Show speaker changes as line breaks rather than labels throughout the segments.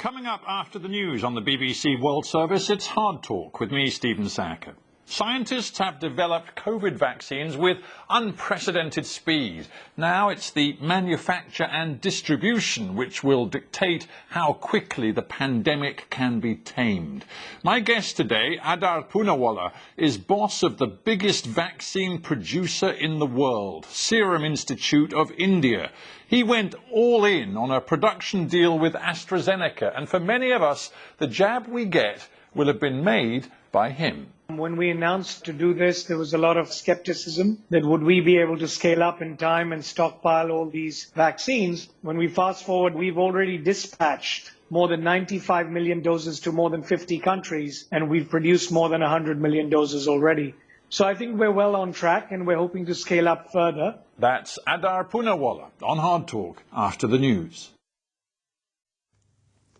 Coming up after the news on the BBC World Service, it's Hard Talk with me, Stephen Sacker. Scientists have developed COVID vaccines with unprecedented speed. Now it's the manufacture and distribution which will dictate how quickly the pandemic can be tamed. My guest today, Adar Poonawalla, is boss of the biggest vaccine producer in the world, Serum Institute of India. He went all in on a production deal with AstraZeneca, and for many of us, the jab we get will have been made by him.
When we announced to do this, there was a lot of skepticism that would we be able to scale up in time and stockpile all these vaccines. When we fast forward, we've already dispatched more than 95 million doses to more than 50 countries, and we've produced more than 100 million doses already. So I think we're well on track, and we're hoping to scale up further.
That's Adar Poonawalla on Hard Talk after the news.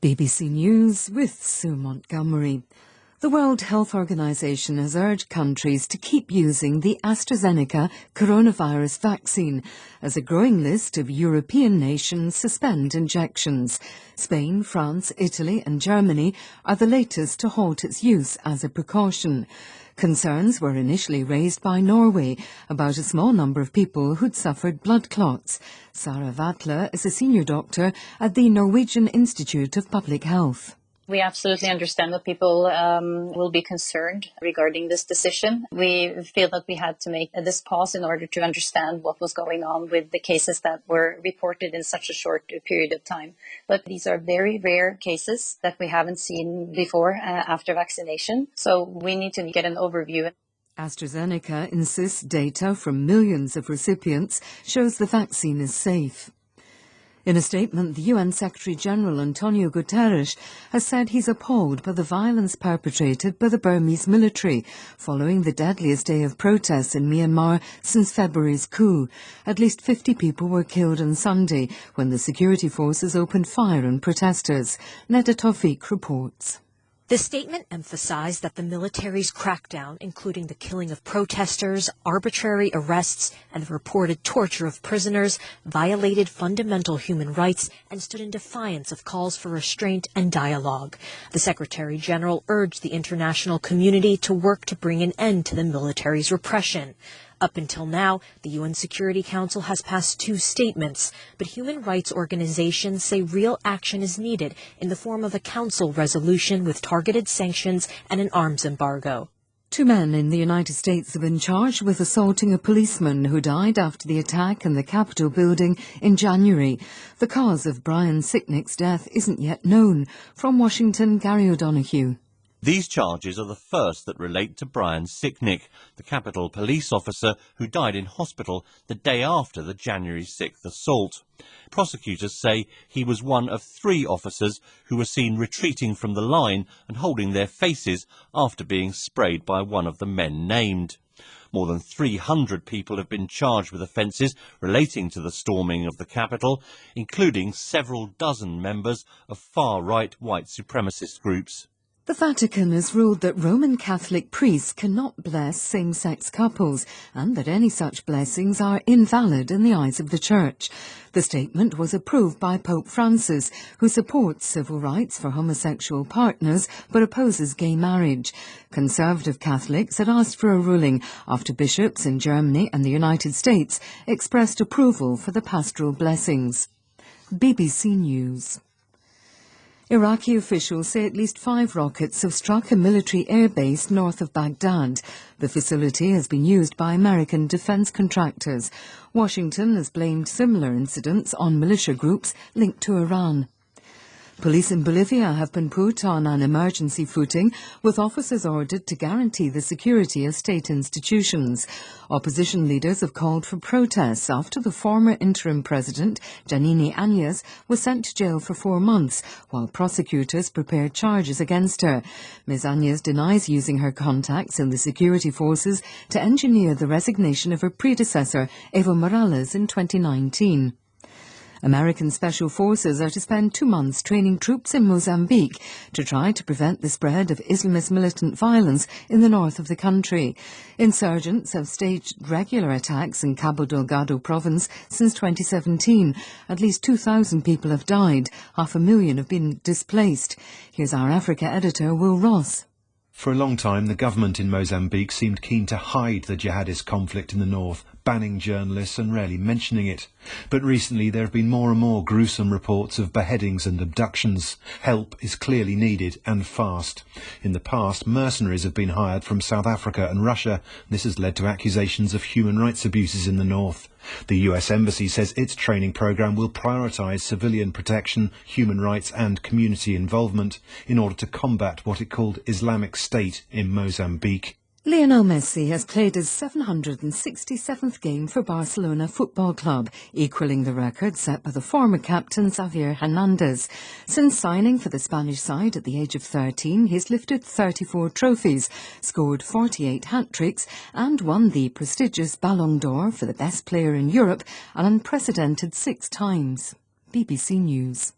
BBC News with Sue Montgomery. The World Health Organization has urged countries to keep using the AstraZeneca coronavirus vaccine as a growing list of European nations suspend injections. Spain, France, Italy and Germany are the latest to halt its use as a precaution. Concerns were initially raised by Norway about a small number of people who'd suffered blood clots. Sara Vatla is a senior doctor at the Norwegian Institute of Public Health.
We absolutely understand that people will be concerned regarding this decision. We feel that we had to make this pause in order to understand what was going on with the cases that were reported in such a short period of time. But these are very rare cases that we haven't seen before after vaccination. So we need to get an overview.
AstraZeneca insists data from millions of recipients shows the vaccine is safe. In a statement, the UN Secretary-General Antonio Guterres has said he's appalled by the violence perpetrated by the Burmese military following the deadliest day of protests in Myanmar since February's coup. At least 50 people were killed on Sunday when the security forces opened fire on protesters. Neda Tawfiq reports.
The statement emphasized that the military's crackdown, including the killing of protesters, arbitrary arrests, and the reported torture of prisoners, violated fundamental human rights and stood in defiance of calls for restraint and dialogue. The Secretary-General urged the international community to work to bring an end to the military's repression. Up until now, the UN Security Council has passed 2 statements, but human rights organizations say real action is needed in the form of a council resolution with targeted sanctions and an arms embargo.
2 men in the United States have been charged with assaulting a policeman who died after the attack in the Capitol building in January. The cause of Brian Sicknick's death isn't yet known. From Washington, Gary O'Donoghue.
These charges are the first that relate to Brian Sicknick, the Capitol police officer who died in hospital the day after the January 6th assault. Prosecutors say he was one of 3 officers who were seen retreating from the line and holding their faces after being sprayed by one of the men named. More than 300 people have been charged with offences relating to the storming of the Capitol, including several dozen members of far-right white supremacist groups.
The Vatican has ruled that Roman Catholic priests cannot bless same-sex couples and that any such blessings are invalid in the eyes of the Church. The statement was approved by Pope Francis, who supports civil rights for homosexual partners but opposes gay marriage. Conservative Catholics had asked for a ruling after bishops in Germany and the United States expressed approval for the pastoral blessings. BBC News. Iraqi officials say at least 5 rockets have struck a military airbase north of Baghdad. The facility has been used by American defense contractors. Washington has blamed similar incidents on militia groups linked to Iran. Police in Bolivia have been put on an emergency footing, with officers ordered to guarantee the security of state institutions. Opposition leaders have called for protests after the former interim president, Janine Áñez, was sent to jail for 4 months, while prosecutors prepared charges against her. Ms. Áñez denies using her contacts in the security forces to engineer the resignation of her predecessor, Evo Morales, in 2019. American Special Forces are to spend 2 months training troops in Mozambique to try to prevent the spread of Islamist militant violence in the north of the country. Insurgents have staged regular attacks in Cabo Delgado province since 2017. At least 2,000 people have died. 500,000 have been displaced. Here's our Africa editor, Will Ross.
For a long time, the government in Mozambique seemed keen to hide the jihadist conflict in the north, banning journalists and rarely mentioning it. But recently there have been more and more gruesome reports of beheadings and abductions. Help is clearly needed, and fast. In the past, mercenaries have been hired from South Africa and Russia. This has led to accusations of human rights abuses in the north. The US Embassy says its training programme will prioritise civilian protection, human rights and community involvement in order to combat what it called Islamic State in Mozambique.
Lionel Messi has played his 767th game for Barcelona Football Club, equalling the record set by the former captain Xavier Hernandez. Since signing for the Spanish side at the age of 13, he's lifted 34 trophies, scored 48 hat-tricks and won the prestigious Ballon d'Or for the best player in Europe an unprecedented 6 times. BBC News.